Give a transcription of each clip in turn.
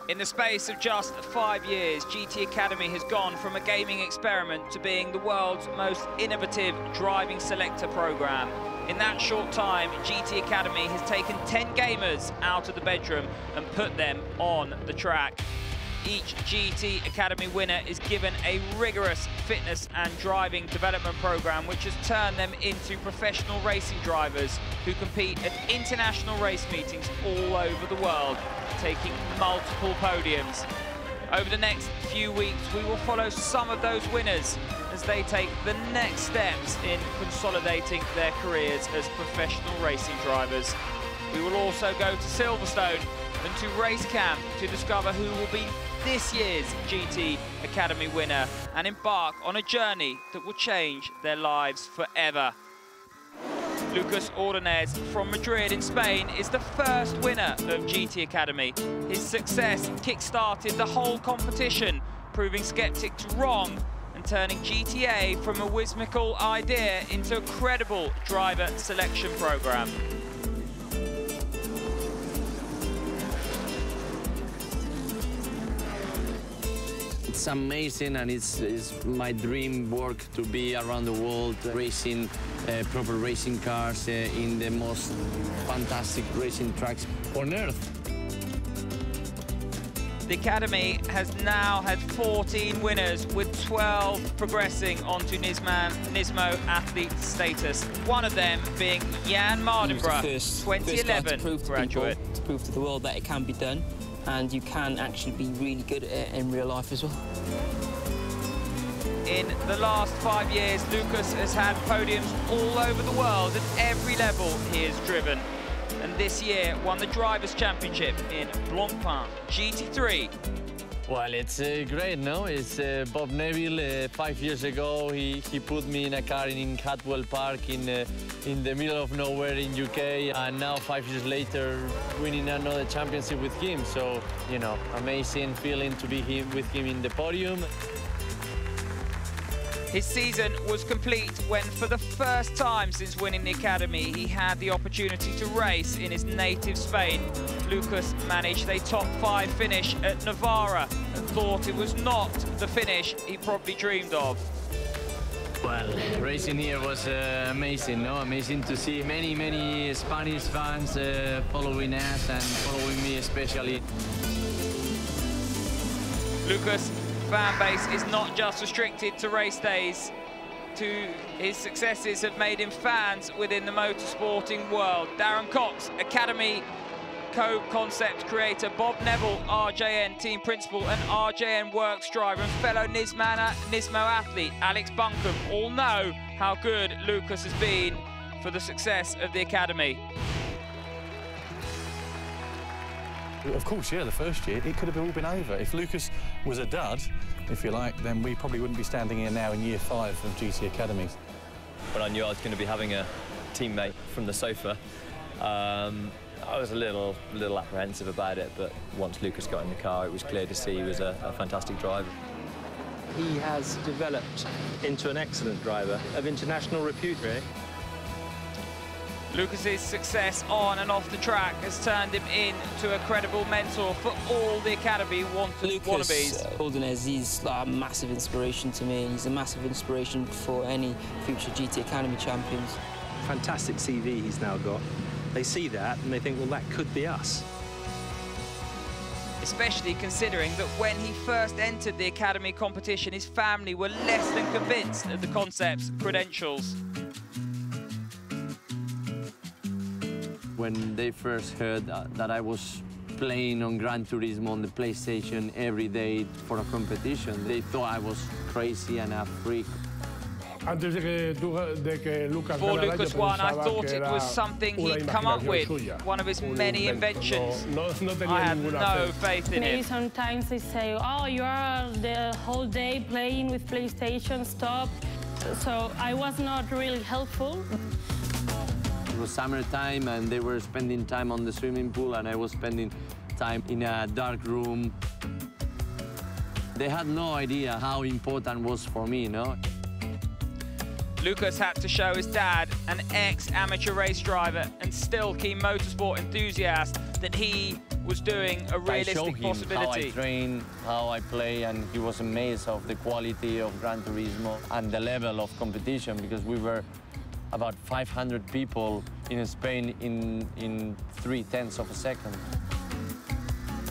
In the space of just 5 years, GT Academy has gone from a gaming experiment to being the world's most innovative driving selector program. In that short time, GT Academy has taken 10 gamers out of the bedroom and put them on the track. Each GT Academy winner is given a rigorous fitness and driving development program which has turned them into professional racing drivers who compete at international race meetings all over the world, taking multiple podiums. Over the next few weeks, we will follow some of those winners as they take the next steps in consolidating their careers as professional racing drivers. We will also go to Silverstone and to Race Camp to discover who will be this year's GT Academy winner and embark on a journey that will change their lives forever. Lucas Ordonez from Madrid in Spain is the first winner of GT Academy. His success kick-started the whole competition, proving skeptics wrong and turning GTA from a whimsical idea into a credible driver selection program. It's amazing, and it's my dream work to be around the world racing proper racing cars in the most fantastic racing tracks on earth. The Academy has now had 14 winners, with 12 progressing onto NisMo athlete status. One of them being Jan Mardenborough, 2011 graduate. To prove to the world that it can be done, and you can actually be really good at it in real life as well. In the last 5 years, Lucas has had podiums all over the world at every level he has driven. And this year won the Drivers' Championship in Blancpain GT3. Well, it's great, no? It's Bob Neville. 5 years ago, he put me in a car in Hatwell Park in the middle of nowhere in UK, and now 5 years later, winning another championship with him. So, you know, amazing feeling to be with him in the podium. His season was complete when, for the first time since winning the Academy, he had the opportunity to race in his native Spain. Lucas managed a top 5 finish at Navarra and thought it was not the finish he probably dreamed of. Well, racing here was amazing, no? Amazing to see many Spanish fans following us and following me especially. Lucas' fan base is not just restricted to race days. His successes have made him fans within the motorsporting world. Darren Cox, Academy co-concept creator, Bob Neville, RJN team principal and RJN Works driver, and fellow NISMO athlete Alex Buncombe all know how good Lucas has been for the success of the Academy. Of course, yeah, the first year, it could have all been over. If Lucas was a dud, if you like, then we probably wouldn't be standing here now in year 5 of GT Academy. When I knew I was going to be having a teammate from the sofa, I was a little apprehensive about it, but once Lucas got in the car, it was clear to see he was a fantastic driver. He has developed into an excellent driver of international repute, really. Lucas's success on and off the track has turned him into a credible mentor for all the Academy wannabes. Lucas Ordonez is a massive inspiration to me, and he's a massive inspiration for any future GT Academy champions. Fantastic CV he's now got. They see that and they think, well, that could be us. Especially considering that when he first entered the Academy competition, his family were less than convinced of the concept's credentials. When they first heard that I was playing on Gran Turismo on the PlayStation every day for a competition, they thought I was crazy and a freak. Before Lucas won, I thought it was something he'd come up with, one of his many inventions. I had no faith in Maybe him. sometimes they say, oh, you are the whole day playing with PlayStation, stop. So I was not really helpful. It was summertime, and they were spending time on the swimming pool, and I was spending time in a dark room. They had no idea how important it was for me, no? Lucas had to show his dad, an ex-amateur race driver and still keen motorsport enthusiast, that he was doing a realistic I showed him possibility. how I train, how I play, and he was amazed of the quality of Gran Turismo and the level of competition, because we were about 500 people in Spain in 0.3 of a second.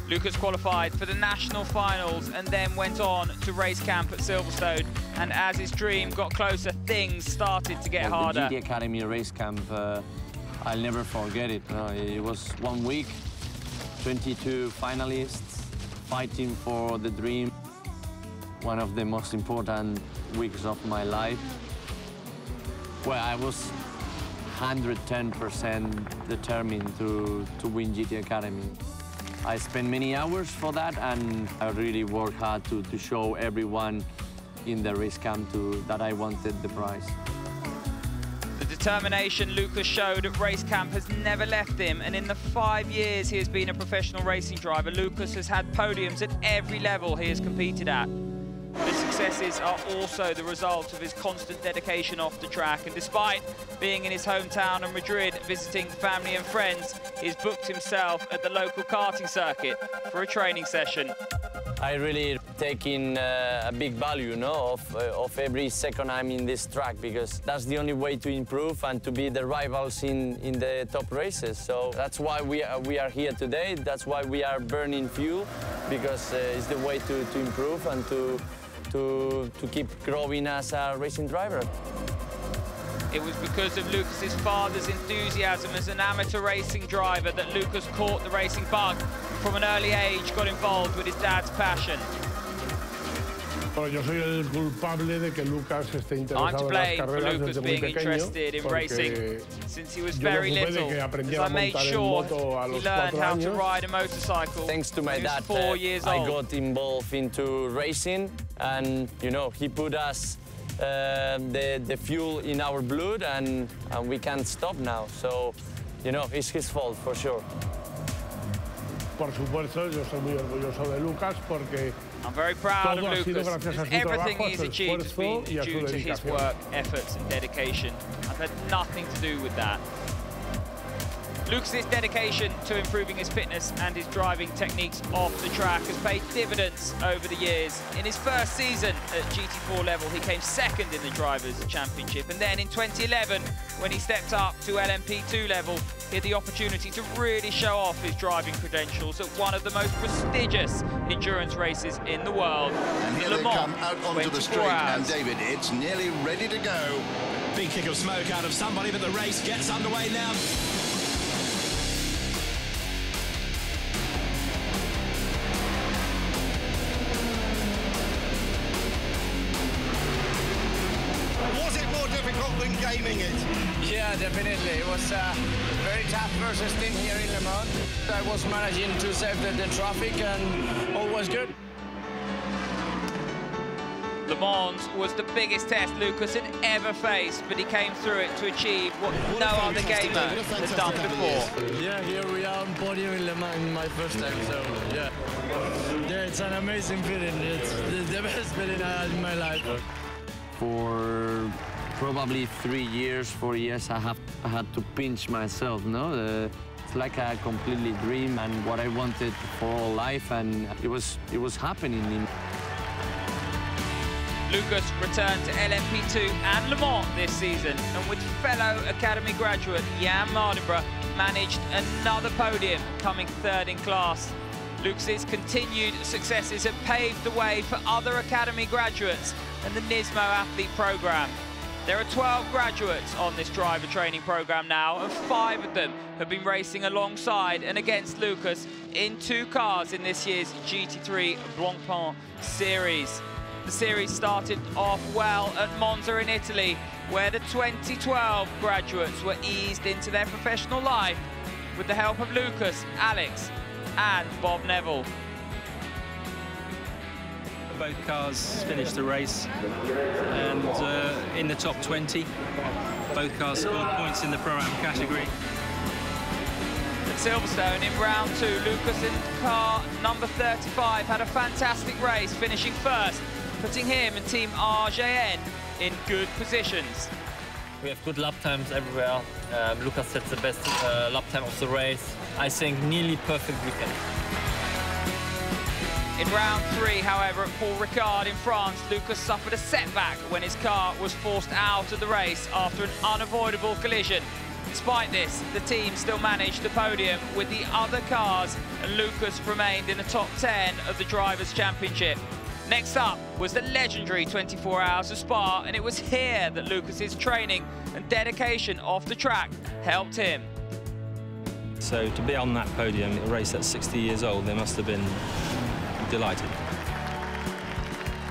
Lucas qualified for the national finals and then went on to race camp at Silverstone. And as his dream got closer, things started to get harder. The GT Academy race camp, I'll never forget it. It was 1 week, 22 finalists fighting for the dream. One of the most important weeks of my life, where I was 110% determined to win GT Academy. I spent many hours for that, and I really worked hard to show everyone in the race camp that I wanted the prize. The determination Lucas showed at race camp has never left him, and in the 5 years he has been a professional racing driver, Lucas has had podiums at every level he has competed at. The successes are also the result of his constant dedication off the track, and despite being in his hometown of Madrid visiting family and friends, he's booked himself at the local karting circuit for a training session. I really take in a big value, of every second I'm in this track, because that's the only way to improve and to be the rivals in the top races. So that's why we are here today. That's why we are burning fuel, because it's the way to improve and to keep growing as a racing driver. It was because of Lucas's father's enthusiasm as an amateur racing driver that Lucas caught the racing bug, and from an early age got involved with his dad's passion. Bueno, yo soy el culpable de que Lucas esté interesado en las carreras desde muy pequeño, porque since he was very little, as I made sure he learned how to ride a motorcycle. Thanks to my dad, 4 years old. I got involved into racing, and he put us the fuel in our blood, and we can't stop now. So, it's his fault for sure. Por supuesto, yo soy muy orgulloso de Lucas porque I'm very proud of Lucas. Everything he's achieved has been due to his work, efforts and dedication. I've had nothing to do with that. Lucas's dedication to improving his fitness and his driving techniques off the track has paid dividends over the years. In his first season at GT4 level, he came second in the Drivers' Championship, and then in 2011, when he stepped up to LMP2 level, he had the opportunity to really show off his driving credentials at one of the most prestigious endurance races in the world. And here Le they Mans, come out onto the street, and David, it's nearly ready to go. Big kick of smoke out of somebody, but the race gets underway now. Was it more difficult than gaming it? Yeah, definitely. It was very tough first stint here in Le Mans. I was managing to save the traffic, and all was good. Le Mans was the biggest test Lucas had ever faced, but he came through it to achieve what no other gamer has done before. Yeah, here we are on podium in Le Mans in my first time, so yeah. Yeah, it's an amazing feeling. It's the best feeling I had in my life. For probably 3 years, 4 years, I had to pinch myself, It's like a completely dream and what I wanted for all life, and it was happening. Lucas returned to LMP2 and Le Mans this season, and with fellow Academy graduate Jan Mardenborough managed another podium, coming third in class. Lucas's continued successes have paved the way for other Academy graduates and the NISMO athlete program. There are 12 graduates on this driver training program now, and 5 of them have been racing alongside and against Lucas in 2 cars in this year's GT3 Blancpain series. The series started off well at Monza in Italy, where the 2012 graduates were eased into their professional life with the help of Lucas, Alex and Bob Neville. Both cars finished the race and in the top 20. Both cars scored points in the Pro-Am category. At Silverstone in round 2, Lucas in car number 35 had a fantastic race, finishing first, putting him and Team RJN in good positions. We have good lap times everywhere. Lucas sets the best lap time of the race. I think nearly perfect weekend. In round 3, however, at Paul Ricard in France, Lucas suffered a setback when his car was forced out of the race after an unavoidable collision. Despite this, the team still managed the podium with the other cars, and Lucas remained in the top 10 of the Drivers' Championship. Next up was the legendary 24 Hours of Spa, and it was here that Lucas's training and dedication off the track helped him. So to be on that podium, a race that's 60 years old, they must have been delighted.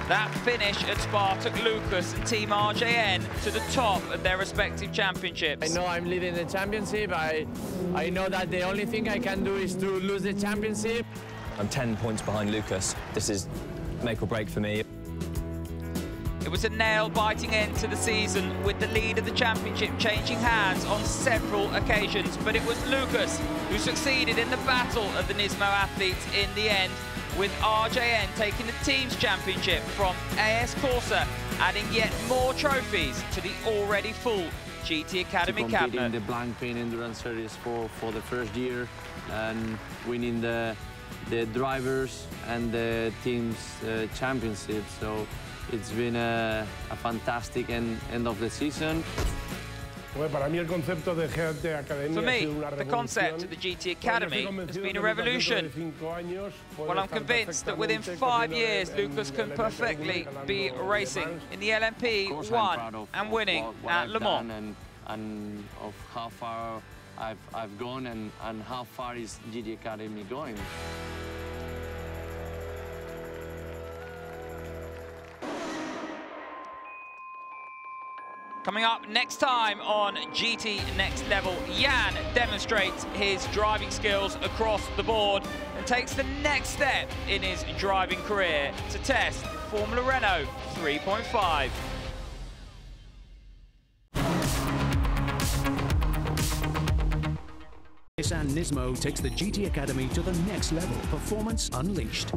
That finish at Spa took Lucas and Team RJN to the top of their respective championships. I know I'm leading the championship. I know that the only thing I can do is to lose the championship. I'm 10 points behind Lucas. This is make or break for me. It was a nail-biting end to the season, with the lead of the championship changing hands on several occasions, but it was Lucas who succeeded in the battle of the Nismo athletes in the end, with RJN taking the team's championship from AS Corsa, adding yet more trophies to the already full GT Academy cabinet. In the Blancpain Endurance Series for the first year and winning the drivers and the team's championship. So it's been a fantastic end of the season. For me, the concept of the GT Academy has been a revolution. Well, I'm convinced that within 5 years, Lucas can perfectly be racing in the LMP1 and winning at Le Mans. And of how far I've gone and how far is GT Academy going. Coming up next time on GT Next Level, Jan demonstrates his driving skills across the board and takes the next step in his driving career to test Formula Renault 3.5. Nissan NISMO takes the GT Academy to the next level. Performance unleashed.